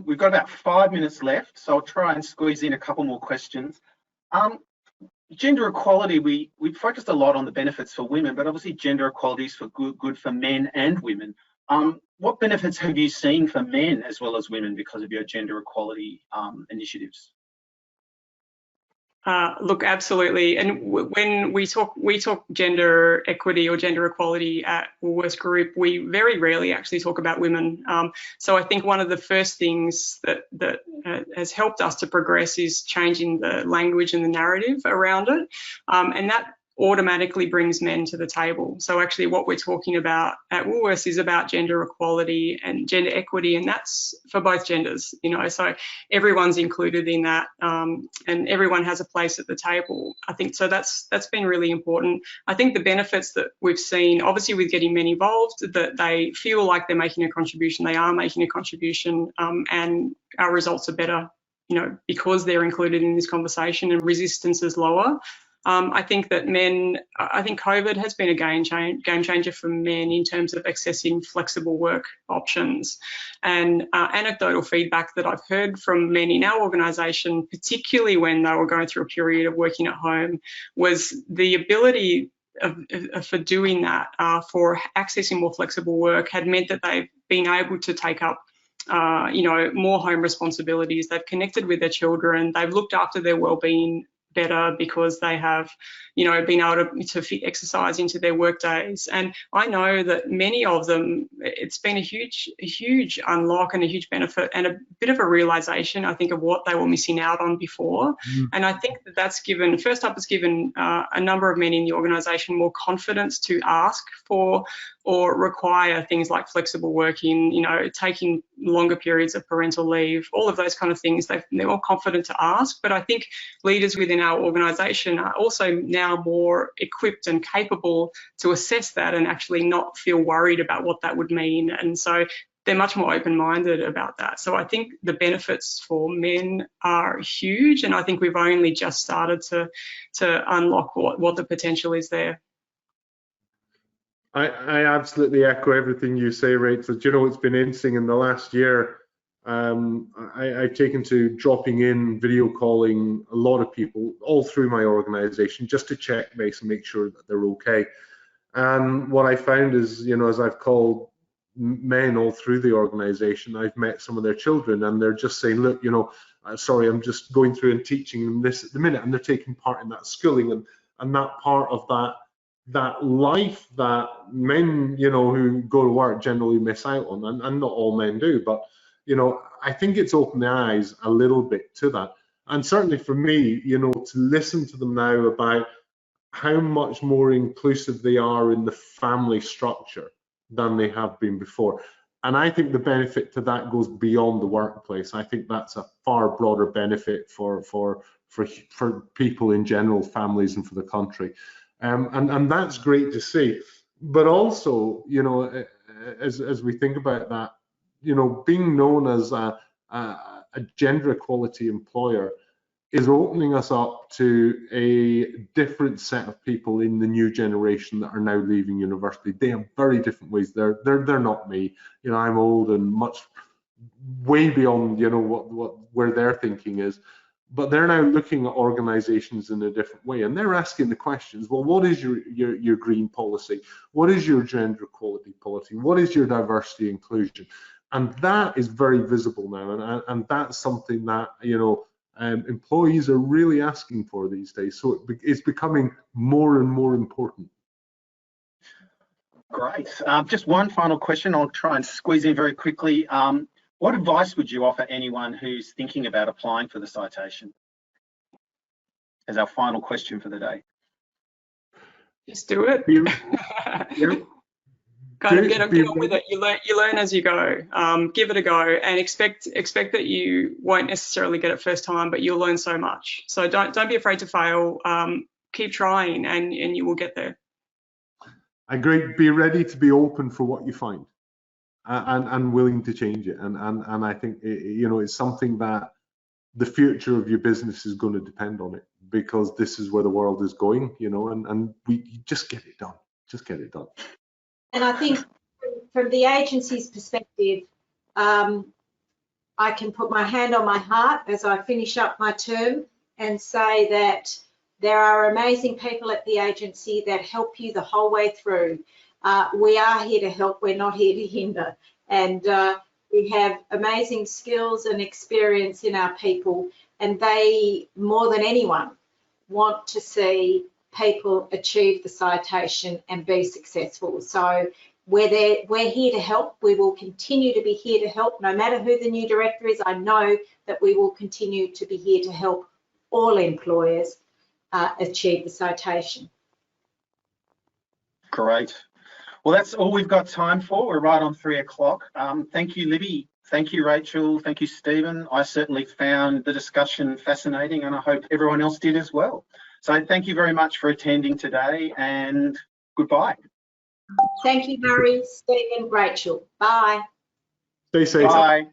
We've got about 5 minutes left, so I'll try and squeeze in a couple more questions. Gender equality, we focused a lot on the benefits for women, but obviously gender equality is for good for men and women. What benefits have you seen for men as well as women because of your gender equality initiatives? Look, absolutely. And when we talk gender equity or gender equality at Woolworths Group, we very rarely actually talk about women. So I think one of the first things that has helped us to progress is changing the language and the narrative around it. And that automatically brings men to the table. So actually what we're talking about at Woolworths is about gender equality and gender equity, and that's for both genders, so everyone's included in that, and everyone has a place at the table. I think so that's been really important. I think the benefits that we've seen, obviously with getting men involved, that they feel like they're making a contribution, they are making a contribution, and our results are better, because they're included in this conversation, and resistance is lower. I think that COVID has been a game changer for men in terms of accessing flexible work options. And anecdotal feedback that I've heard from men in our organisation, particularly when they were going through a period of working at home, was the ability for doing that, for accessing more flexible work, had meant that they've been able to take up more home responsibilities. They've connected with their children. They've looked after their well-being better because they have, been able to fit exercise into their work days. And I know that many of them, it's been a huge unlock and a huge benefit, and a bit of a realization, I think, of what they were missing out on before. And I think that's given, first up, it's given a number of men in the organisation more confidence to ask for or require things like flexible working, taking longer periods of parental leave, all of those kind of things. They're more confident to ask. But I think leaders within our organisation are also now more equipped and capable to assess that and actually not feel worried about what that would mean. And so they're much more open-minded about that. So I think the benefits for men are huge, and I think we've only just started to unlock what the potential is there. I absolutely echo everything you say, Rachel. It's been interesting in the last year. I've taken to dropping in video calling a lot of people all through my organization just to check base and make sure that they're okay. And what I found is, as I've called men all through the organization, I've met some of their children, and they're just saying, look, sorry, I'm just going through and teaching them this at the minute, and they're taking part in that schooling and that part of that life that men, who go to work generally miss out on, and not all men do, but I think it's opened their eyes a little bit to that. And certainly for me, to listen to them now about how much more inclusive they are in the family structure than they have been before. And I think the benefit to that goes beyond the workplace. I think that's a far broader benefit for people in general, families, and for the country. And that's great to see. But also, as we think about that, you know, being known as a gender equality employer is opening us up to a different set of people in the new generation that are now leaving university. They have very different ways. They're not me. You know, I'm old and much way beyond, you know, where their thinking is. But they're now looking at organizations in a different way, and they're asking the questions, well, what is your green policy? What is your gender equality policy? What is your diversity inclusion? And that is very visible now, and that's something that, you know, employees are really asking for these days. So it's becoming more and more important. Great. Just one final question. I'll try and squeeze in very quickly. What advice would you offer anyone who's thinking about applying for the citation? As our final question for the day. Just do it. Kind of get on with it. You learn as you go. Give it a go, and expect that you won't necessarily get it first time, but you'll learn so much. So don't be afraid to fail. Keep trying, and you will get there. And great. Be ready to be open for what you find, and willing to change it. And I think you know, it's something that the future of your business is going to depend on it, because this is where the world is going. You know, and we just get it done. Just get it done. And I think from the agency's perspective, I can put my hand on my heart as I finish up my term and say that there are amazing people at the agency that help you the whole way through. We are here to help, we're not here to hinder. And we have amazing skills and experience in our people, and they, more than anyone, want to see people achieve the citation and be successful. So we're here to help. We will continue to be here to help, no matter who the new director is. I know that we will continue to be here to help all employers achieve the citation. Great. Well, that's all we've got time for. We're right on 3 o'clock. Thank you, Libby. Thank you, Rachel. Thank you, Stephen. I certainly found the discussion fascinating, and I hope everyone else did as well. So thank you very much for attending today, and goodbye. Thank you, Murray, Stephen, Rachel. Bye. Stay safe. Bye.